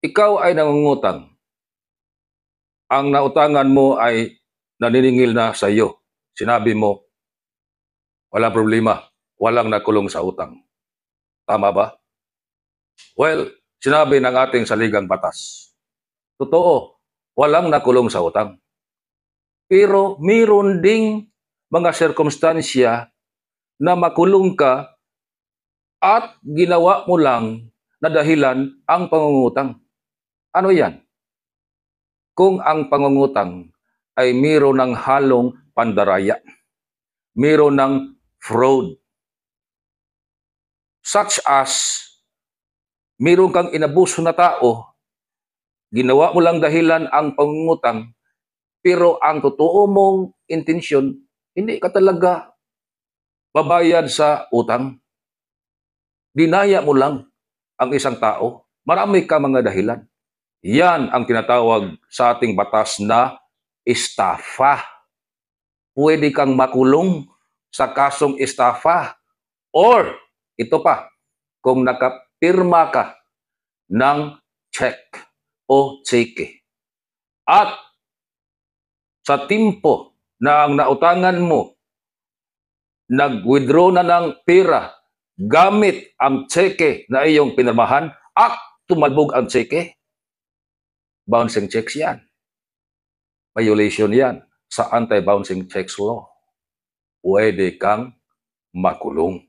ikaw ay nangungutang, ang nautangan mo ay naniningil na sa iyo. Sinabi mo, walang problema, walang nakulong sa utang. Tama ba? Well, sinabi ng ating saligang batas, totoo, walang nakulong sa utang. Pero mayroon ding mga sirkumstansya na makulong ka at ginawa mo lang na dahilan ang pangungutang. Ano yan? Kung ang pangungutang ay mayroon ng halong pandaraya, mayroon ng fraud, such as mayroon kang inabuso na tao, ginawa mo lang dahilan ang pangungutang, pero ang totoo mong intensyon, hindi ka talaga babayad sa utang. Dinaya mo lang ang isang tao. Marami ka mga dahilan. Yan ang tinatawag sa ating batas na estafa. Pwede kang makulong sa kasong estafa. Or, ito pa, kung nakapirma ka ng check o cheque. At sa timpo na ang nautangan mo, nag-withdraw na ng pera gamit ang cheque na iyong pinirmahan at tumalbog ang cheque, bouncing checks yan. Violation yan sa anti-bouncing checks law. Pwede kang makulong.